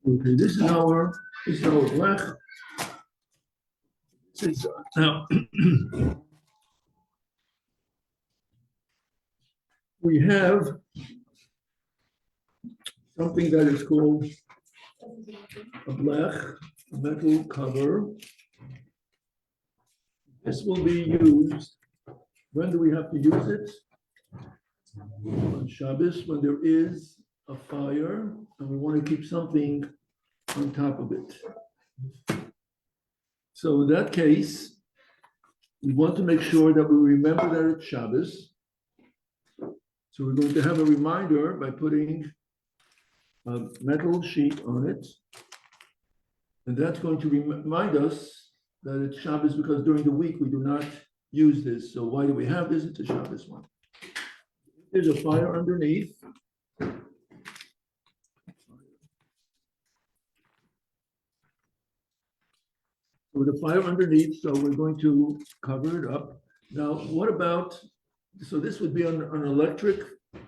Okay, this is our blech. Now we have something that is called a blech, a metal cover. This will be used. When do we have to use it? On Shabbos, when there is a fire and we want to keep something on top of it. So in that case, we want to make sure that we remember that it's Shabbos. So we're going to have a reminder by putting a metal sheet on it. And that's going to remind us that it's Shabbos because during the week we do not use this. So why do we have this? It's a Shabbos one. There's a fire underneath. With a fire underneath, so we're going to cover it up. Now, what about, so this would be on an electric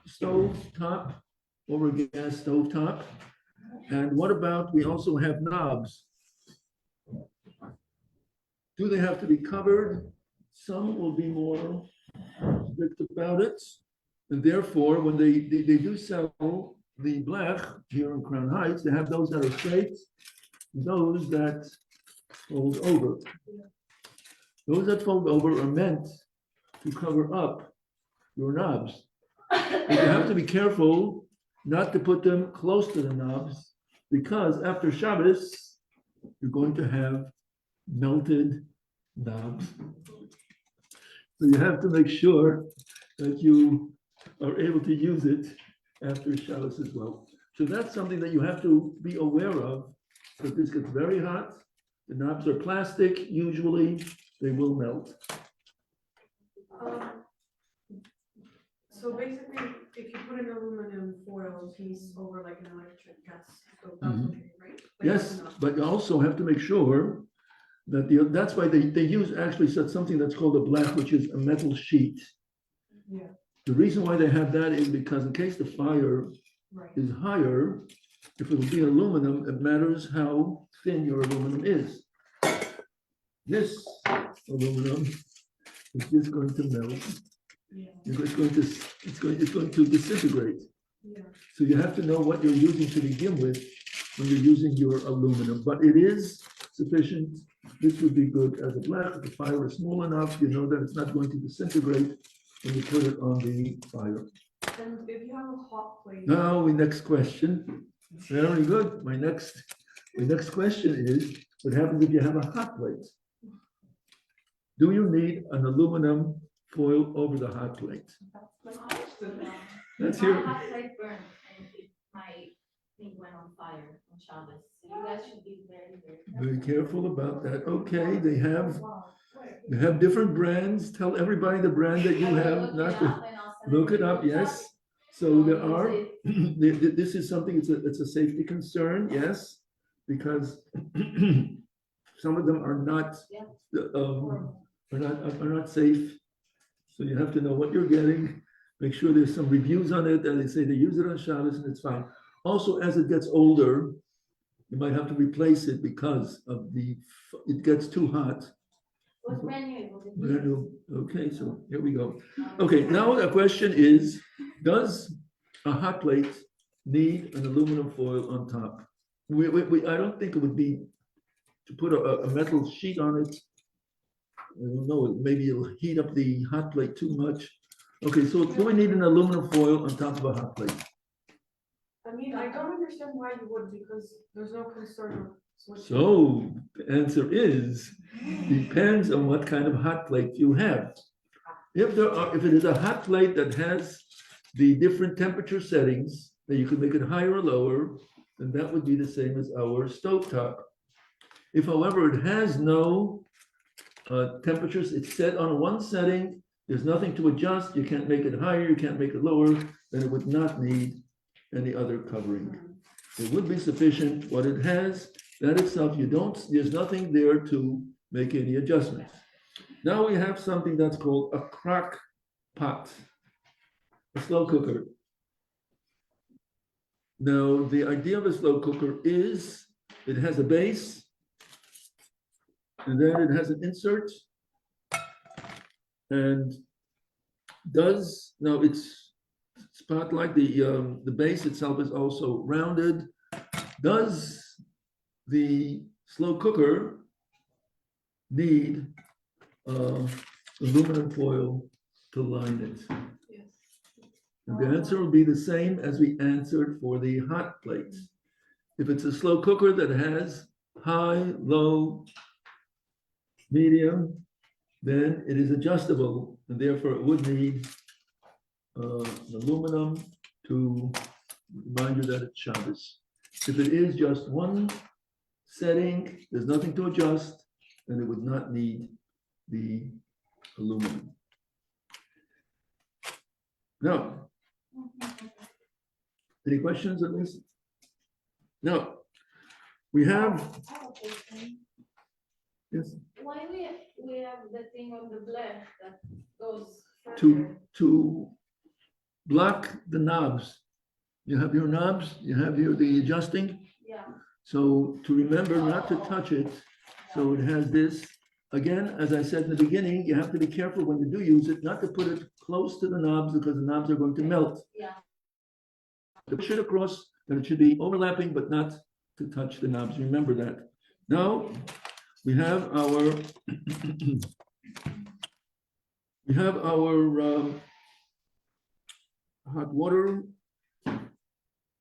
stove top or a gas stove top. And what about, we also have knobs. Do they have to be covered? Some will be more strict about it. And therefore, when they do sell the blech here in Crown Heights, they have those that are straight, those that fold over. Those that fold over are meant to cover up your knobs. But you have to be careful not to put them close to the knobs because after Shabbos, you're going to have melted knobs. So you have to make sure that you are able to use it after Shabbos as well. So that's something that you have to be aware of because this gets very hot. The knobs are plastic, usually they will melt. So basically, if you put an aluminum foil piece over like an electric gas stove, that's okay, right? But Yes, but you also have to make sure that that's why they use actually something that's called a blech, which is a metal sheet. Yeah. The reason why they have that is because in case the fire is higher, if it will be aluminum, it matters how thin your aluminum is. This aluminum is just going to melt. Yeah. It's going to disintegrate. Yeah. So you have to know what you're using to begin with when you're using your aluminum. But it is sufficient. This would be good as a blech. If the fire is small enough, you know that it's not going to disintegrate when you put it on the fire. And if you have a hot plate. Now, next question. Very good. My next question is, what happens if you have a hot plate? Do you need an aluminum foil over the hot plate? That's here. My hot plate burned and my thing went on fire on Shabbos. So you guys should be very careful about that. Okay, they have different brands. Tell everybody the brand that you have. Not to look it up. Yes. So there are. This is something. It's a safety concern. Yes, because some of them are not. Are not safe. So you have to know what you're getting. Make sure there's some reviews on it, and they say they use it on Shabbos, and it's fine. Also, as it gets older, you might have to replace it because of it gets too hot. What's brand new? Brand new. Okay, so here we go. Okay, now the question is, does a hot plate need an aluminum foil on top? I don't think it would be to put a metal sheet on it. I don't know, maybe it'll heat up the hot plate too much. Okay, so do we need an aluminum foil on top of a hot plate? I mean, I don't understand why you would, because there's no concern of switching. So the answer is, depends on what kind of hot plate you have. If it is a hot plate that has the different temperature settings, that you can make it higher or lower, then that would be the same as our stovetop. If, however, it has no temperatures, it's set on one setting, there's nothing to adjust, you can't make it higher, you can't make it lower, then it would not need any other covering. It would be sufficient what it has, that itself, there's nothing there to make any adjustments. Now we have something that's called a crock pot, a slow cooker. Now, the idea of a slow cooker is it has a base, and then it has an insert, and now it's spot like the base itself is also rounded. Does the slow cooker need aluminum foil to line it? Yes. And the answer will be the same as we answered for the hot plate. If it's a slow cooker that has high, low, medium, then it is adjustable, and therefore it would need aluminum to remind you that it's Shabbos. If it is just one setting, there's nothing to adjust, then it would not need the aluminum. Now, any questions on this? No. We have, I have a question. yes, Why we have the thing on the black that goes to further? to block the knobs. You have your knobs, you have the adjusting. Yeah, So to remember not to touch it, so it has this. Again, as I said in the beginning, you have to be careful when you do use it, not to put it close to the knobs because the knobs are going to melt. yeah. To push it across, and it should be overlapping, but not to touch the knobs. Remember that. Now, we have our hot water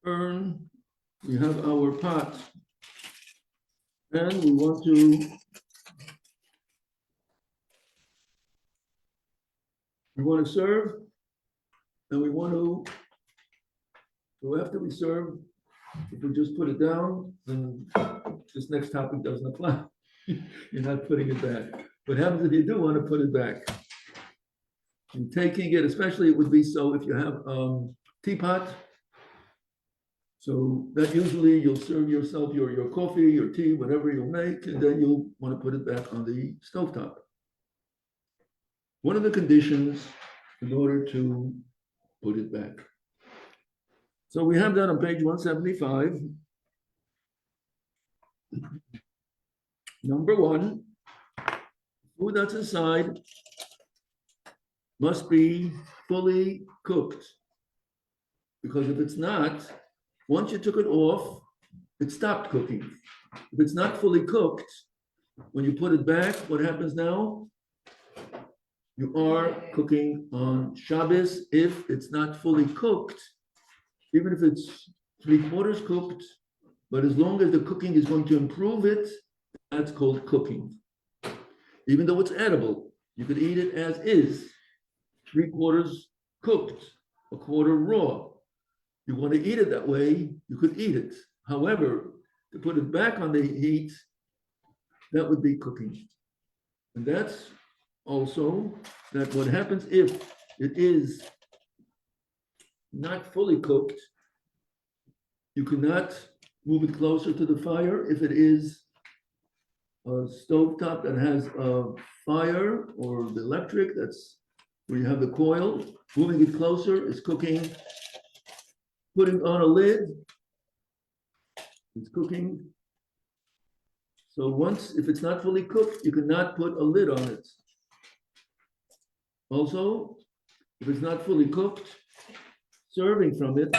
urn. We have our pot, and we want to serve, and we want to. So after we serve, if we just put it down, then this next topic doesn't apply. You're not putting it back. What happens if you do want to put it back? And taking it, especially it would be so if you have teapot. So that usually you'll serve yourself your coffee, your tea, whatever you'll make, and then you'll want to put it back on the stovetop. One of the conditions in order to put it back. So we have that on page 175. Number one, food that's inside must be fully cooked. Because if it's not, once you took it off, it stopped cooking. If it's not fully cooked, when you put it back, what happens now? You are cooking on Shabbos. If it's not fully cooked, even if it's 3/4 cooked, but as long as the cooking is going to improve it, that's called cooking. Even though it's edible, you could eat it as is, 3/4 cooked, 1/4 raw. You want to eat it that way, you could eat it. However, to put it back on the heat, that would be cooking. And that's also that what happens if it is not fully cooked, you cannot move it closer to the fire. If it is a stovetop that has a fire or the electric, that's where you have the coil, moving it closer is cooking. Putting on a lid is cooking. So once, if it's not fully cooked, you cannot put a lid on it. Also, if it's not fully cooked, serving from it,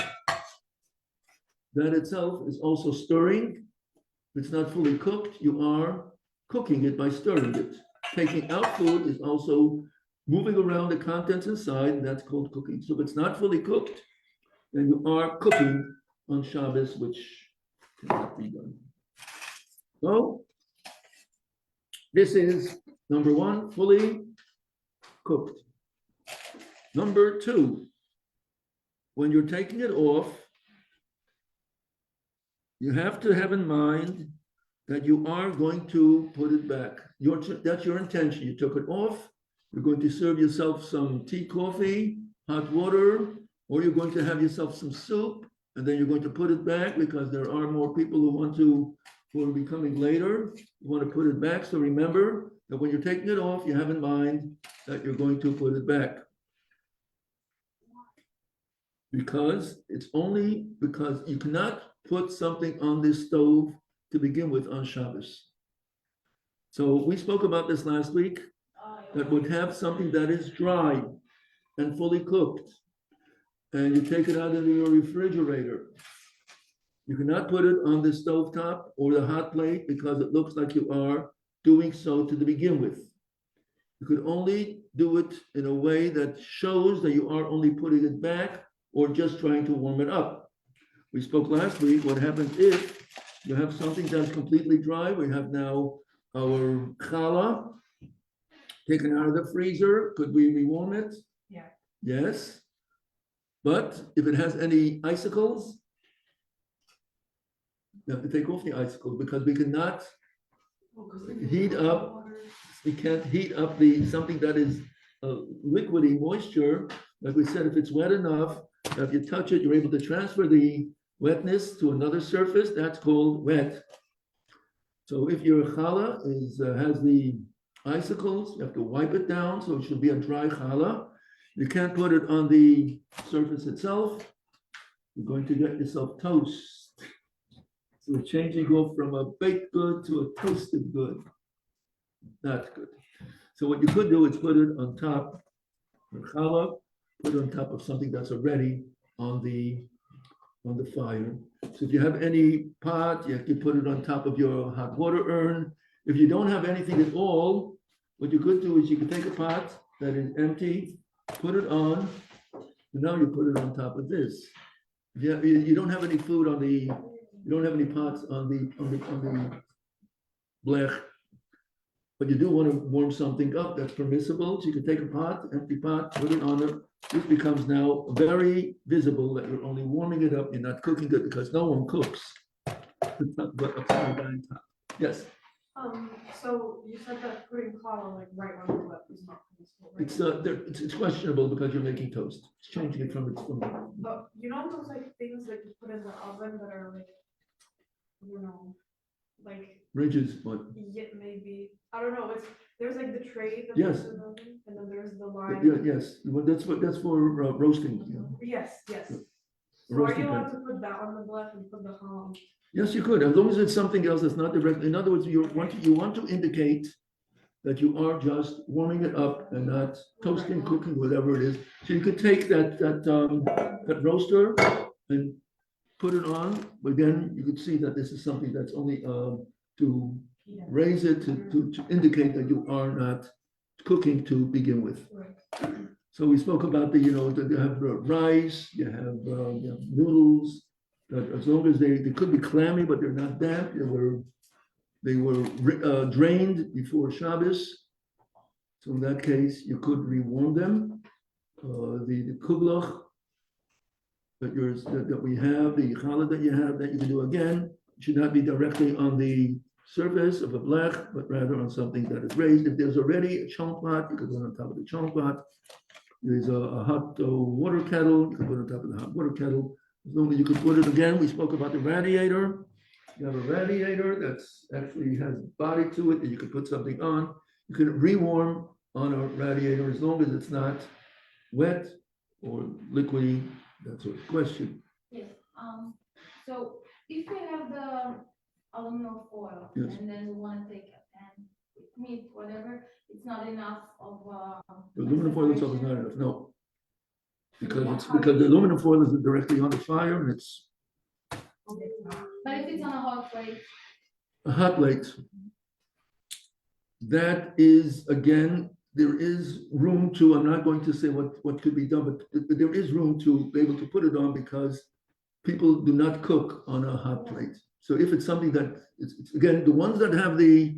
that itself is also stirring. If it's not fully cooked, you are cooking it by stirring it. Taking out food is also moving around the contents inside, and that's called cooking. So if it's not fully cooked, then you are cooking on Shabbos, which cannot be done. So, this is number one, fully cooked. Number two, when you're taking it off, you have to have in mind that you are going to put it back. That's your intention. You took it off. You're going to serve yourself some tea, coffee, hot water, or you're going to have yourself some soup, and then you're going to put it back because there are more people who will be coming later. You want to put it back. So remember that when you're taking it off, you have in mind that you're going to put it back. Because it's only because you cannot put something on this stove to begin with on Shabbos. So we spoke about this last week, that would have something that is dry and fully cooked, and you take it out of your refrigerator. You cannot put it on the stovetop or the hot plate because it looks like you are doing so to begin with. You could only do it in a way that shows that you are only putting it back or just trying to warm it up. We spoke last week what happens if you have something that's completely dry. We have now our challah taken out of the freezer. Could we rewarm it? Yeah. Yes. But if it has any icicles, you have to take off the icicles because we cannot heat up. We can't heat up something that is liquidy moisture. Like we said, if it's wet enough, if you touch it, you're able to transfer the wetness to another surface. That's called wet. So if your challah has the icicles, you have to wipe it down. So it should be a dry challah. You can't put it on the surface itself. You're going to get yourself toast. So we're changing off from a baked good to a toasted good. Not good. So what you could do is put it on top of challah, put it on top of something that's already on the fire. So if you have any pot, you have to put it on top of your hot water urn. If you don't have anything at all, what you could do is you could take a pot that is empty, put it on, and now you put it on top of this. You don't have any food on the, you don't have any pots on the blech, but you do want to warm something up that's permissible. So you can take a pot, empty pot, put it on it. This becomes now very visible that you're only warming it up, you're not cooking it because no one cooks. But upside down top. Yes. So you said that putting challah like right on the left is not permissible, right? It's questionable because you're making toast. It's changing it from But you know those like things that you put in the oven that are like, you know, like ridges, but yeah, maybe I don't know. There's like the tray that Yes. goes in the oven, and then there's the line. yes, well, that's for roasting. Yes. So are Roasting you allowed pan. to put that on the left and put the challah? Yes, you could, as long as it's something else that's not direct. In other words, you want to indicate that you are just warming it up and not toasting, cooking, whatever it is. So you could take that roaster and put it on. But again, you could see that this is something that's only to raise it to indicate that you are not cooking to begin with. Right. So we spoke about that you have rice, you have noodles. That as long as they could be clammy, but they're not damp. They were drained before Shabbos. So in that case, you could rewarm them. The kuglach that we have, the challah that you have, that you can do again, should not be directly on the surface of a blech, but rather on something that is raised. If there's already a chunk pot, you could put it on top of the chunk pot. There's a hot water kettle, you could put it on top of the hot water kettle. As long as you could put it again, we spoke about the radiator. You have a radiator that's actually has body to it that you could put something on. You can rewarm on a radiator as long as it's not wet or liquidy. That's a question. Yes, so if you have the aluminum foil Yes. and then you want to take a pan with meat, whatever, it's not enough of The aluminum foil itself is not enough, no. Because the aluminum foil is directly on the fire and it's But if it's on a hot plate, a hot plate. That is, again, there is room to, I'm not going to say what could be done, but there is room to be able to put it on because people do not cook on a hot plate. So if it's something that, it's again, the ones that have the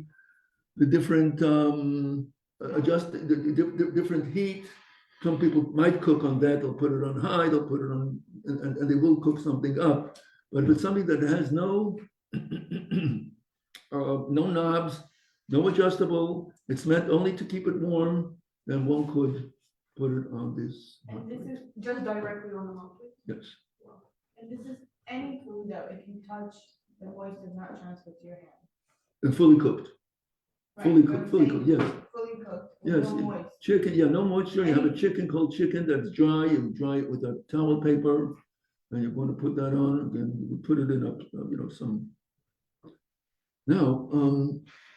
different, the different heat, some people might cook on that, they'll put it on high, they'll put it on, and they will cook something up. But if it's something that has no knobs, no adjustable, it's meant only to keep it warm, then one could put it on this. And this is just directly on the hot plate. Yes, And this is any food that if you touch, the voice does not transfer to your hand. and fully cooked. Fully Right, cooked, I'm fully saying cooked, yes. Fully cooked, Yes, no moist. chicken, yeah, no moisture. You have a chicken, cold chicken that's dry. You dry it with a towel paper. And you're going to put that on, again, you put it in some. Now,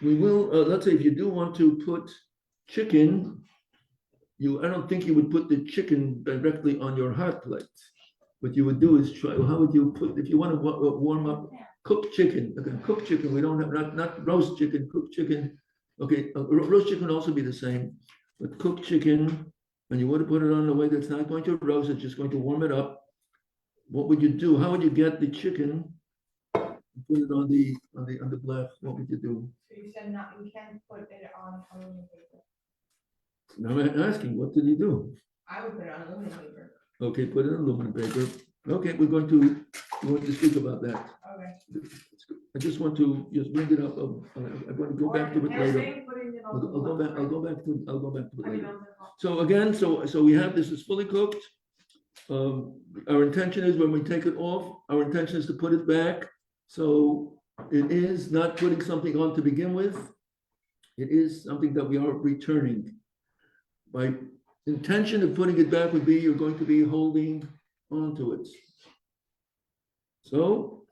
we will, let's say if you do want to put chicken, I don't think you would put the chicken directly on your hot plate. What you would do is how would you if you want to warm up cooked chicken, okay, cooked chicken, we don't have, not roast chicken, cooked chicken. Okay, roast chicken would also be the same, but cooked chicken, and you want to put it on in a way that's not going to roast, it's just going to warm it up. What would you do? How would you get the chicken? Put it on the blech. What would you do? So you said not, you can't put it on aluminum paper. Now I'm asking, what did you do? I would put it on aluminum paper. Okay, put it on aluminum paper. Okay, we're going to speak about that. Okay. I just want to bring it up. I'm going to go back to it Or later. saying putting it on I'll the go back. I'll left, go back to. I'll go back to it I mean, later. on the top. So again, so we have this is fully cooked. Our intention is when we take it off, our intention is to put it back. So it is not putting something on to begin with. It is something that we are returning. By intention of putting it back would be you're going to be holding onto it. So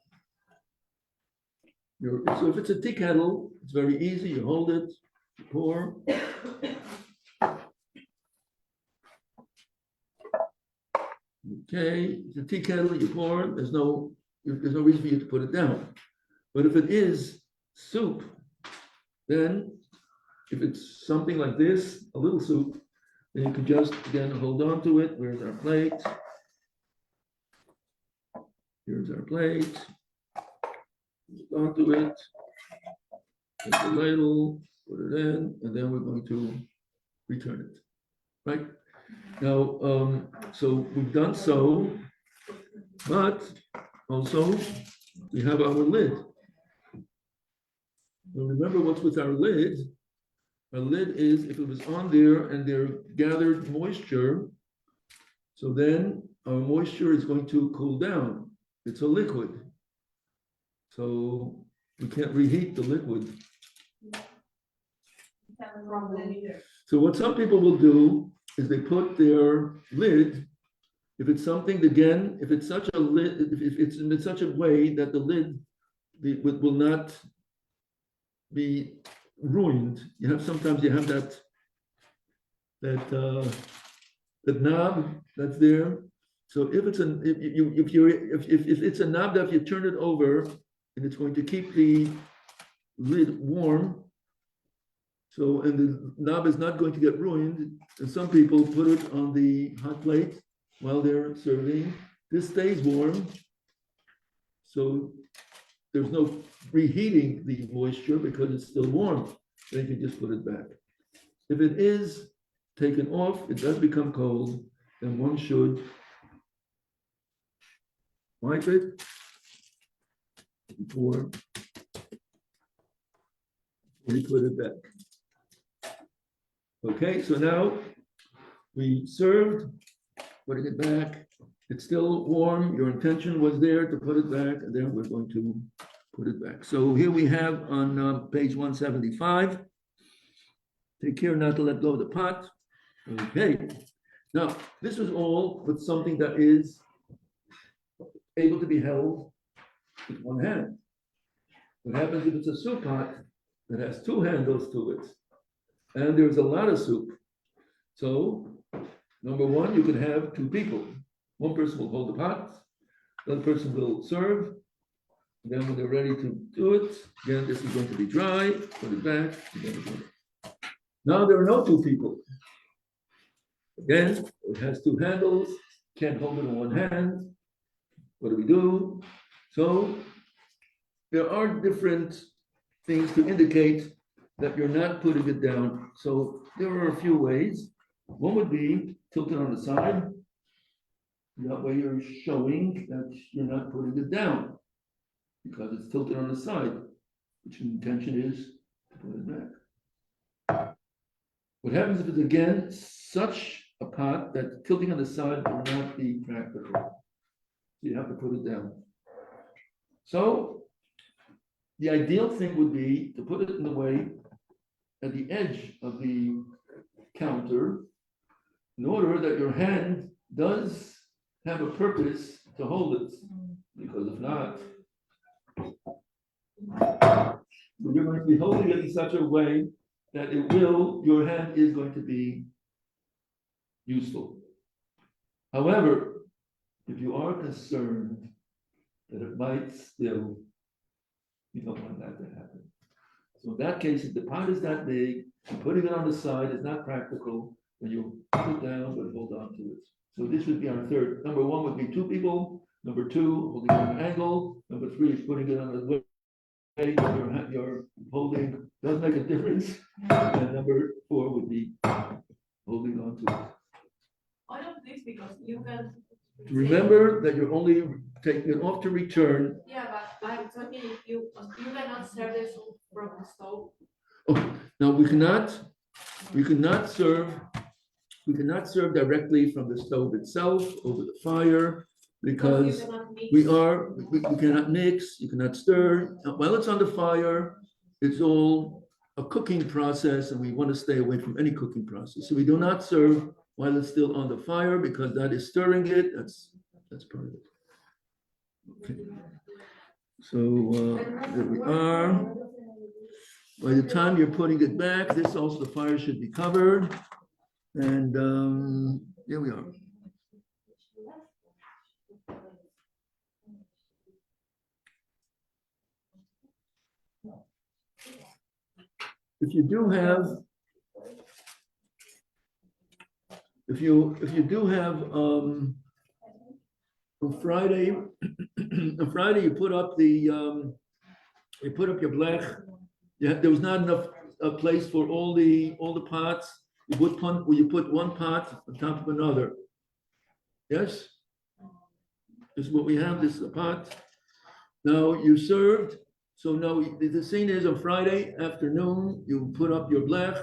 if it's a tea kettle, it's very easy. You hold it, you pour. Okay, it's a tea kettle, you pour. There's no reason for you to put it down. But if it is soup, then if it's something like this, a little soup, then you can just again hold on to it. Where's our plate? Here's our plate. Hold onto it. Take the ladle, put it in, and then we're going to return it. Right? Now, so we've done so, but also we have our lid. Now remember what's with our lid. Our lid is if it was on there and there gathered moisture, so then our moisture is going to cool down. It's a liquid. So we can't reheat the liquid. So what some people will do is they put their lid, if it's something, again, if it's such a lid, if it's in such a way that the lid will not be ruined. Sometimes you have that knob that's there. So if it's if it's a knob that if you turn it over and it's going to keep the lid warm. So, and the knob is not going to get ruined. And some people put it on the hot plate while they're serving. This stays warm. So there's no reheating the moisture because it's still warm. Then you can just put it back. If it is taken off, it does become cold, then one should wipe it before we put it back. Okay, so now we served, putting it back. It's still warm. Your intention was there to put it back, and then we're going to put it back. So here we have on page 175. Take care not to let go of the pot. Okay. Now, this is all with something that is able to be held with one hand. What happens if it's a soup pot that has two handles to it? And there's a lot of soup. So, number one, you can have two people. One person will hold the pot, the other person will serve. Then when they're ready to do it, again, this is going to be dry, put it back. Now there are no two people. Again, it has two handles, can't hold it in one hand. What do we do? So there are different things to indicate that you're not putting it down. So there are a few ways. One would be tilted on the side. That way you're showing that you're not putting it down because it's tilted on the side, which the intention is to put it back. What happens if it's again such a pot that tilting on the side will not be practical? So you have to put it down. So the ideal thing would be to put it in the way at the edge of the counter in order that your hand does have a purpose to hold it. Because if not, you're going to be holding it in such a way that your hand is going to be useful. However, if you are concerned that it might still, you don't want that to happen. So in that case, if the pot is that big, putting it on the side is not practical, then you put it down, but hold on to it. So this would be our third. Number one would be two people. Number two, holding it on an angle. Number three is putting it on a way that you're holding does make a difference. And number four would be holding on to it. All of this because you can. Remember that you're only taking it off to return. Yeah, but I'm talking if you cannot serve this from the stove. Oh, now we cannot serve directly from the stove itself over the fire because we cannot mix, you cannot stir. While it's on the fire, it's all a cooking process and we want to stay away from any cooking process. So we do not serve while it's still on the fire because that is stirring it. That's part of it. Okay. So there we are. By the time you're putting it back, this also the fire should be covered. And here we are. If you do have on Friday, on Friday you put up your blech. There was not enough place for all the pots. You put one pot on top of another. Yes? This is what we have, this is a pot. Now you served. So now the scene is on Friday afternoon, you put up your blech.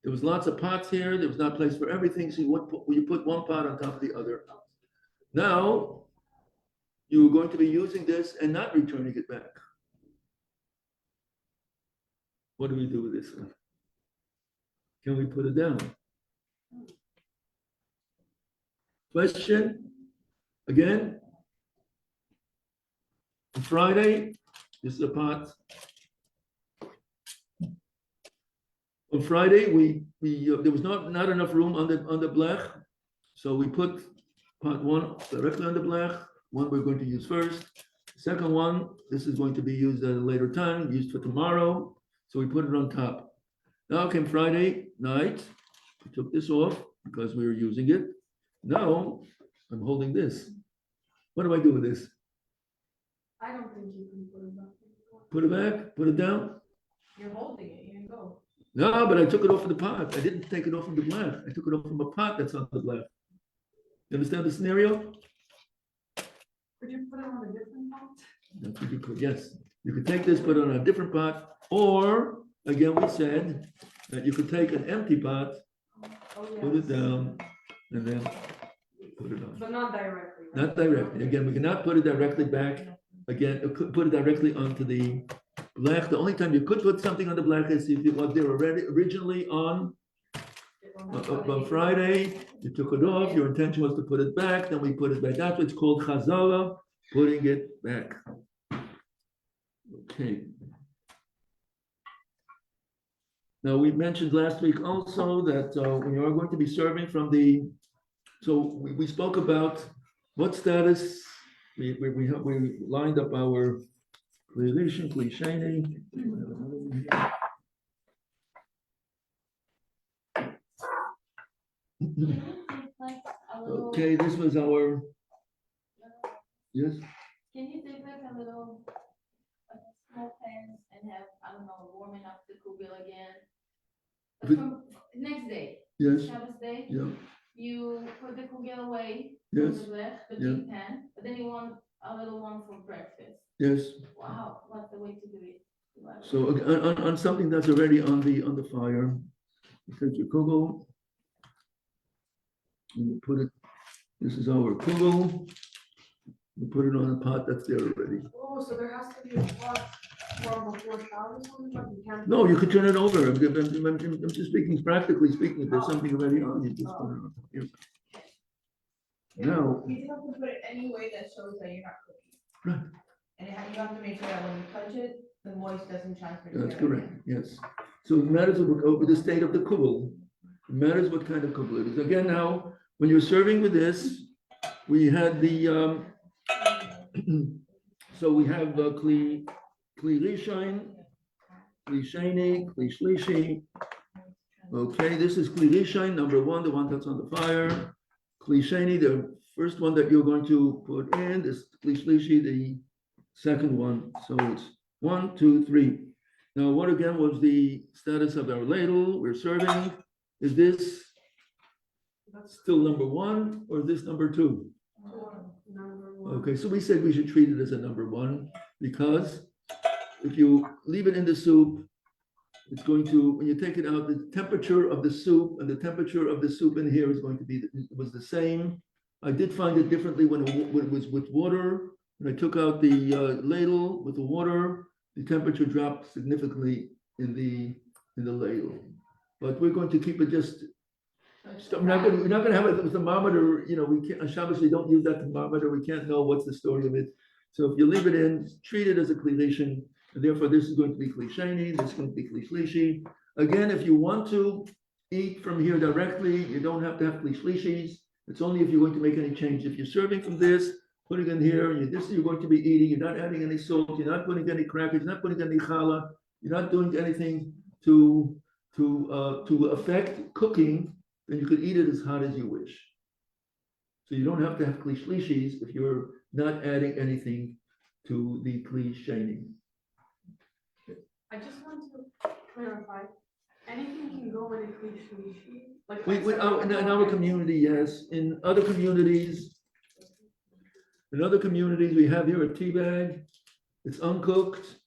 There was lots of pots here. There was not place for everything. So you put one pot on top of the other. Now, you're going to be using this and not returning it back. What do we do with this one? Can we put it down? Question? Again? On Friday, this is a pot. On Friday, there was not enough room on the blech, so we put pot one directly on the blech. One we're going to use first. The second one, this is going to be used at a later time, used for tomorrow. So we put it on top. Now came Friday night. We took this off because we were using it. Now I'm holding this. What do I do with this? I don't think you can put it back. Put it back? Put it down? You're holding it, you can go. No, but I took it off of the pot. I didn't take it off from the blech. I took it off from a pot that's on the blech. You understand the scenario? Could you put it on a different pot? That's what you could, yes. You could take this, put it on a different pot, or again, we said that you could take an empty pot, put it down, and then put it on. But not directly. Right? Not directly. Again, we cannot put it directly back. Again, put it directly onto the blech. The only time you could put something on the blech is if it was there already originally on Friday. You took it off. Your intention was to put it back. Then we put it back. That's what's called chazara, putting it back. Okay. Now we mentioned last week also that when you are going to be serving from we spoke about what status we lined up our cliche. Okay, this was our, yes? Can you take like a little, like a small pan and have, I don't know, warming up the kugel again? From next day, Yes, Shabbos day, yeah, you put the kugel away, yes, the blech, the yeah. big pan, but then you want a little one for breakfast. yes. Wow, what the way to do it. So on something that's already on the fire, you take your kugel, and you put it, this is our kugel, You put it on a pot that's there already. Oh, so there has to be a pot for before Shabbos, or something, like you can't. No, you could turn it over. I'm just speaking, practically speaking, if there's something already on, you just put it on. Here. Now, You have to put it any way that shows that you're not cooking. Right. And you have to make sure that when you touch it, the moist doesn't transfer to that's the correct, yes. So it matters over the state of the kubel. It matters what kind of kubel it is. Again, now, when you're serving with this, we had the, so we have kli rishon, kli sheni, kli shlishi. Okay, this is kli rishon, number one, the one that's on the fire. Kli sheni, the first one that you're going to put in. This kli shlishi, the second one. So it's 1, 2, 3. Now, what again was the status of our ladle we're serving? Is this still number 1 or is this number 2? Number one. Okay, so we said we should treat it as a number 1 because if you leave it in the soup, it's going to, when you take it out, the temperature of the soup and the temperature of the soup in here is going to be, was the same. I did find it differently when it was with water. When I took out the ladle with the water, the temperature dropped significantly in the ladle. But we're going to keep it just. We're not going to have a thermometer. You know, we can't on Shabbos. We don't use that thermometer. We can't know what's the story of it. So if you leave it in, treat it as a kli rishon, and therefore this is going to be kli sheni. This is going to be kli shlishi. Again, if you want to eat from here directly, you don't have to have kli shlishis. It's only if you're going to make any change. If you're serving from this, putting in here, this you're going to be eating. You're not adding any salt. You're not putting any crackers. You're not putting any challah. You're not doing anything to affect cooking. Then you could eat it as hot as you wish. So you don't have to have kli shlishis if you're not adding anything to the kli sheni. I just want to clarify, anything can go in a kli shlishi? Like In our community, yes. In other communities, we have here a tea bag. It's uncooked.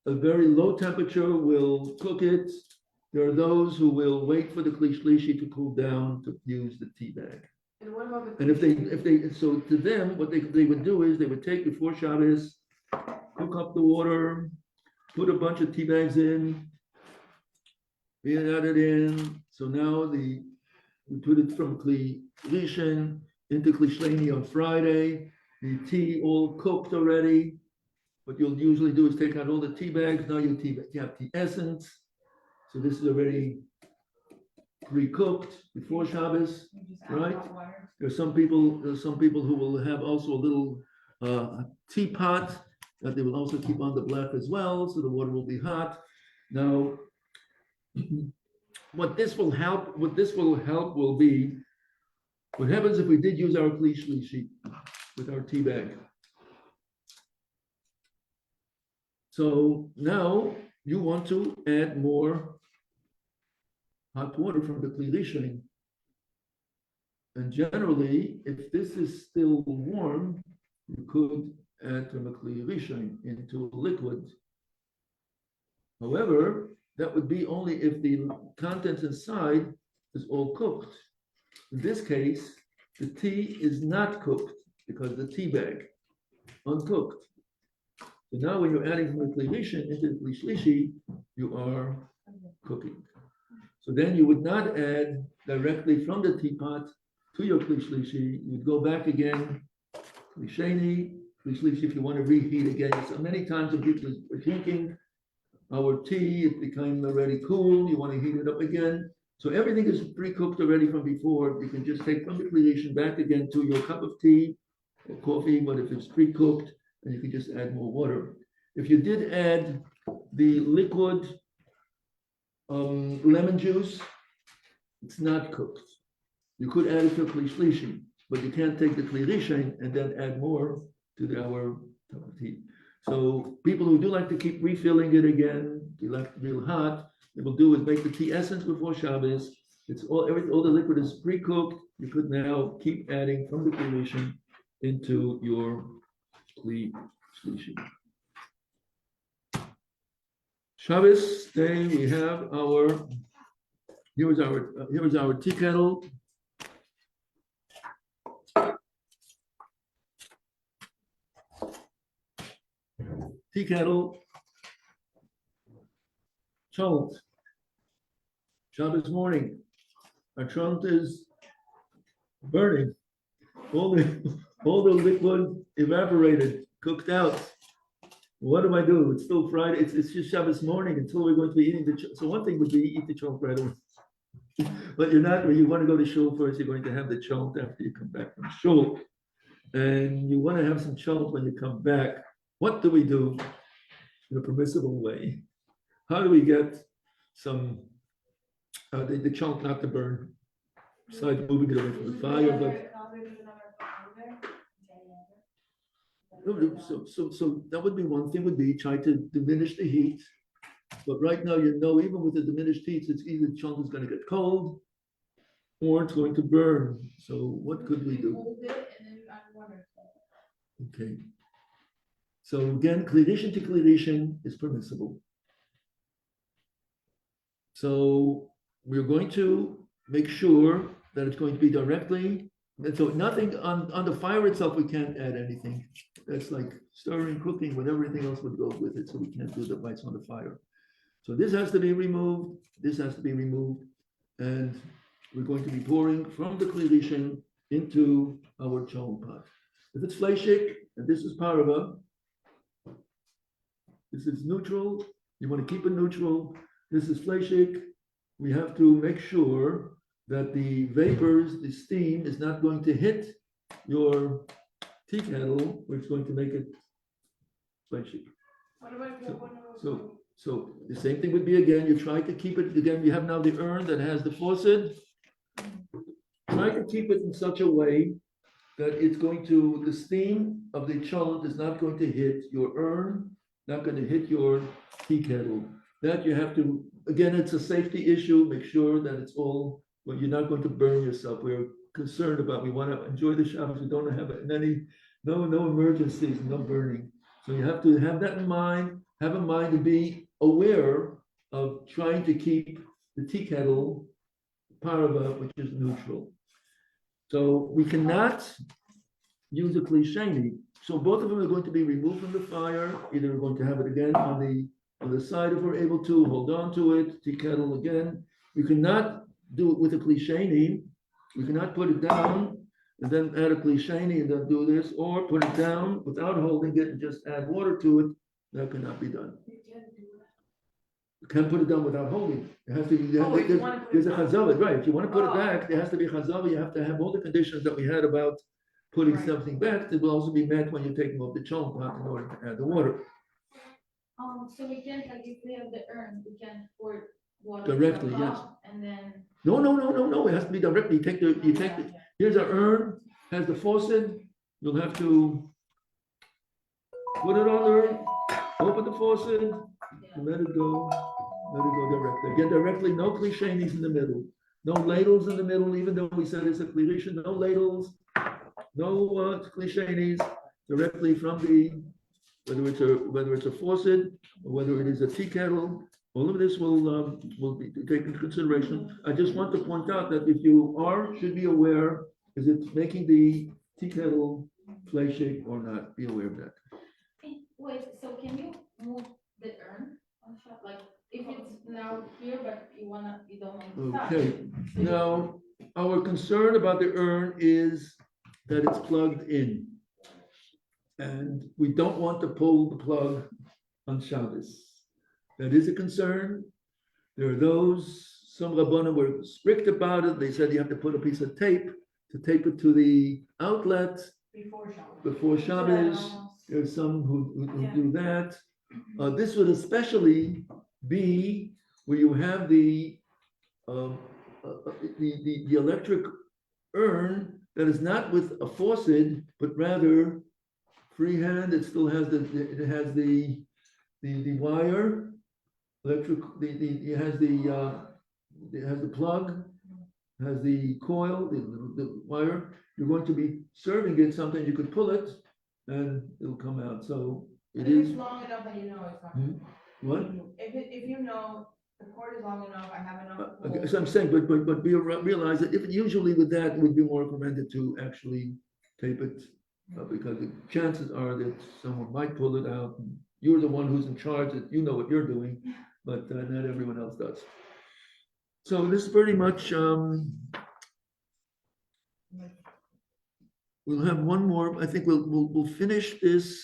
A very low temperature will cook it. There are those who will wait for the kli shlishi to cool down to use the tea bag. And what about the? And if they, so to them, what they would do is they would take before Shabbos, cook up the water, put a bunch of tea bags in, add it in. So now we put it from kli rishon into kli sheni on Friday. The tea all cooked already. What you'll usually do is take out all the tea bags. Now you have tea essence. So this is already pre-cooked before Shabbos, right? There's some people who will have also a little teapot that they will also keep on the black as well, so the water will be hot. Now, what this will help will be what happens if we did use our kli shlishi with our tea bag. So now you want to add more hot water from the kli rishon. And generally, if this is still warm, you could add from a kli rishon into a liquid. However, that would be only if the contents inside is all cooked. In this case, the tea is not cooked because the tea bag uncooked. So now when you're adding from the kli rishon into the kli shlishi, you are cooking. So then you would not add directly from the teapot to your kli shlishi. You would go back again, kli sheni, kli shlishi if you want to reheat again. So many times when people are drinking our tea, it became already cool. You want to heat it up again. So everything is pre-cooked already from before. You can just take from the kli rishon back again to your cup of tea or coffee, but if it's pre-cooked, then you can just add more water. If you did add the liquid lemon juice, it's not cooked. You could add it to kli shlishi, but you can't take the kli rishon and then add more to our cup of tea. So people who do like to keep refilling it again, they like it real hot, they will do is make the tea essence before Shabbos. It's all the liquid is pre-cooked. You could now keep adding from the kli rishon into your kli shlishi. Shabbos day, we have here is our tea kettle. tea kettle, chalt. Shabbos morning, our chalt is burning. All the liquid evaporated, cooked out. What do I do? It's still Friday. It's just Shabbos morning until we're going to be eating the. So one thing would be eat the chalt right away. But you're not. You want to go to shul first. You're going to have the chalt after you come back from shul, and you want to have some chalt when you come back. What do we do in a permissible way? How do we get some the chalt not to burn? Besides moving it away from the fire, but. So that would be one thing, would be try to diminish the heat. But right now, even with the diminished heat, it's either the chunk is going to get cold or it's going to burn. So what could we do? Hold it and then add water. Okay. So again, cleavation to cleavation is permissible. So we're going to make sure that it's going to be directly. And so nothing on the fire itself, we can't add anything. That's like stirring, cooking, when everything else would go with it. So we can't do that while it's on the fire. So this has to be removed. This has to be removed. And we're going to be pouring from the cleavation into our cholent pot. If it's fleshik, and this is parava, this is neutral. You want to keep it neutral. This is fleshik. We have to make sure that the vapors, the steam, is not going to hit your tea kettle, which is going to make it fleshik. What about So the same thing would be again, you try to keep it, again, you have now the urn that has the faucet. Try to keep it in such a way that it's going to, the steam of the cholent is not going to hit your urn, not going to hit your tea kettle. That you have to, again, it's a safety issue, make sure that it's all, well, you're not going to burn yourself. We're concerned about, we want to enjoy the Shabbos, we don't have no emergencies, no burning. So you have to have that in mind, have in mind to be aware of trying to keep the tea kettle parava, which is neutral. So we cannot use a klisheni. So both of them are going to be removed from the fire. Either we're going to have it again on the side if we're able to, hold on to it, tea kettle again. We cannot do it with a klisheni. We cannot put it down and then add a klisheni and then do this, or put it down without holding it and just add water to it. That cannot be done. You can't put it down without holding. It has to be, there's a chazava, right? If you want to put it back, there has to be a chazava. You have to have all the conditions that we had about putting something back. That will also be met when you're taking off the cholent pot in order to add the water. So we can, like, if we have the urn, we can pour water Directly, in the yes. cup and then. No. It has to be directly. Here's an urn, has the faucet. You'll have to put it on there, open the faucet, and let it go directly. Again, directly, no klishenis in the middle. No ladles in the middle, even though we said it's a klishen, no ladles, no klishenis, directly from whether it's a faucet, or whether it is a tea kettle. All of this will be taken into consideration. I just want to point out that if you should be aware, is it making the tea kettle fleshik or not? Be aware of that. Wait, so can you move the urn on top? Like, if it's now here, but you don't want to stop. Okay, now, our concern about the urn is that it's plugged in. And we don't want to pull the plug on Shabbos. That is a concern. There are some Rabbanim were strict about it. They said you have to put a piece of tape to tape it to the outlet before Shabbos. There's some who do that. This would especially be where you have the electric urn that is not with a faucet, but rather freehand. It still has the wire. Electric, it has the plug, has the coil, the wire. You're going to be serving it something, you could pull it and it'll come out. So it If is. it's long enough that you know it's not. gonna What? If you know the cord is long enough, I have enough. to pull. So I'm saying, but realize that if usually with that would be more recommended to actually tape it because the chances are that someone might pull it out and you're the one who's in charge, that you know what you're doing, but not everyone else does. So this is pretty much, we'll have one more, I think we'll finish this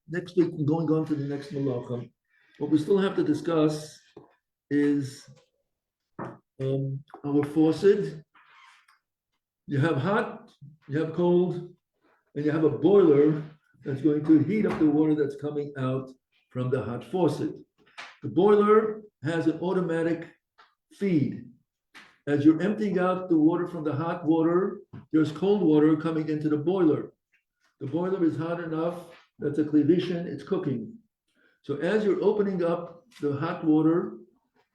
next week, going on to the next malacha. What we still have to discuss is our faucet. You have hot, you have cold, and you have a boiler that's going to heat up the water that's coming out from the hot faucet. The boiler has an automatic feed. As you're emptying out the water from the hot water, there's cold water coming into the boiler. The boiler is hot enough, that's a clevition, it's cooking. So as you're opening up the hot water,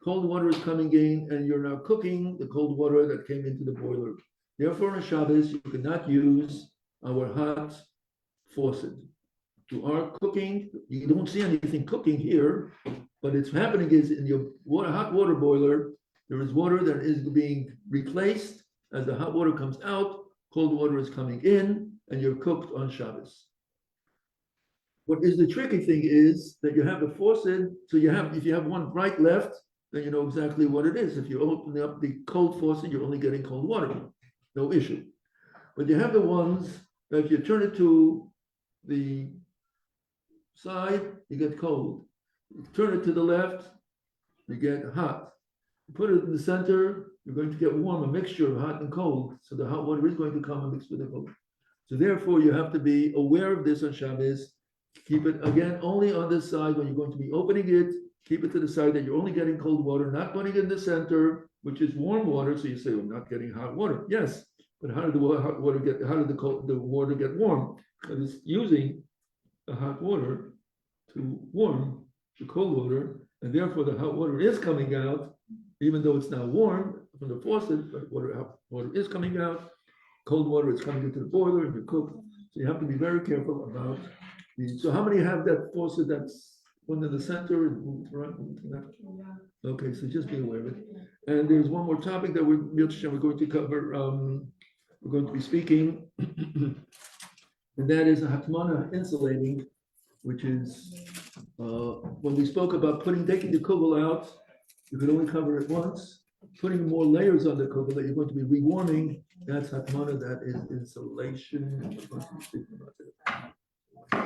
cold water is coming in, and you're now cooking the cold water that came into the boiler. Therefore, on Shabbos, you cannot use our hot faucet. To our cooking, you don't see anything cooking here, but it's happening is in your hot water boiler, there is water that is being replaced. As the hot water comes out, cold water is coming in, and you're cooked on Shabbos. What is the tricky thing is that you have the faucet, so if you have one right left, then you know exactly what it is. If you open up the cold faucet, you're only getting cold water, no issue. But you have the ones that if you turn it to the side, you get cold. You turn it to the left, you get hot. You put it in the center, you're going to get warm, a mixture of hot and cold. So the hot water is going to come and mix with the cold. So therefore, you have to be aware of this on Shabbos. Keep it, again, only on this side when you're going to be opening it. Keep it to the side that you're only getting cold water, not putting it in the center, which is warm water. So you say, I'm not getting hot water. Yes, but how did the water get warm? Because it's using the hot water to warm the cold water, and therefore the hot water is coming out, even though it's now warm from the faucet, but hot water is coming out. Cold water is coming into the boiler and you cook. So you have to be very careful about these. So how many have that faucet that's one in the center and moved around? Okay, so just be aware of it. And there's one more topic that we're going to cover. We're going to be speaking, and that is a hatmana insulating, which is when we spoke about taking the kugel out, you can only cover it once. Putting more layers on the kugel that you're going to be rewarming, that's hatmana, that is insulation. We're going to be speaking about that. I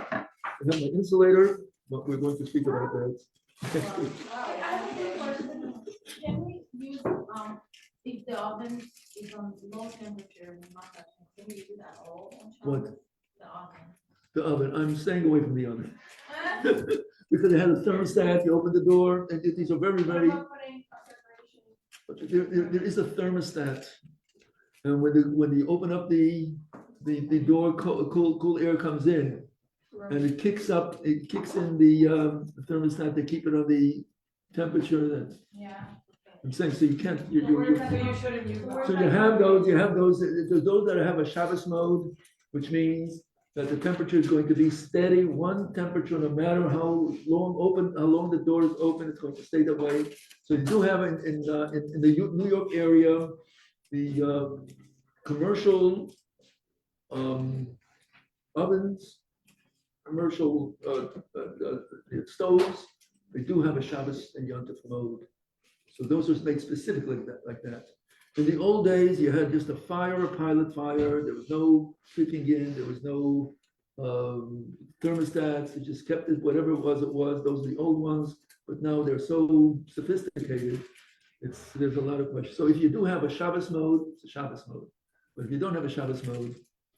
have my insulator, but we're going to speak about that next week. I have a question. Can we use, if the oven is on low temperature, can we do that all on Shabbos? What? The oven. The oven, I'm staying away from the oven. Because it has a thermostat, you open the door, and these are very, very, there is a thermostat. And when you open up the door, cool air comes in. And it kicks in the thermostat to keep it on the temperature that Yeah. I'm saying, so you can't, So you shouldn't use that. so you have those there's those that have a Shabbos mode, which means that the temperature is going to be steady, one temperature, no matter how long the door is open, it's going to stay that way. So you do have in the New York area, the commercial ovens, commercial stoves, they do have a Shabbos and Yom Tov mode. So those are made specifically like that. In the old days, you had just a pilot fire. There was no cooking in. There was no thermostats. It just kept it whatever it was. Those are the old ones. But now they're so sophisticated. There's a lot of questions. So if you do have a Shabbos mode, it's a Shabbos mode. But if you don't have a Shabbos mode,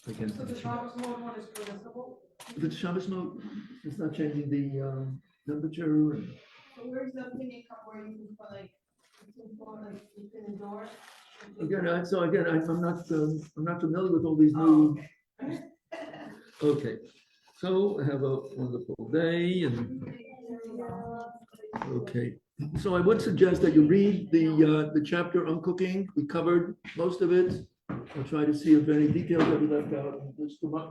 I can't. So the Shabbos mode one is permissible? If it's Shabbos mode, it's not changing the temperature. And So where's the opinion come where you can put like in the door? again, I'm not familiar with all these new. Okay, so have a wonderful day and okay. So I would suggest that you read the chapter on cooking. We covered most of it. I'll try to see if any details that we left out.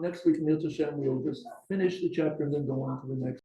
Next week, Mitzvah Shem, we'll just finish the chapter and then go on to the next.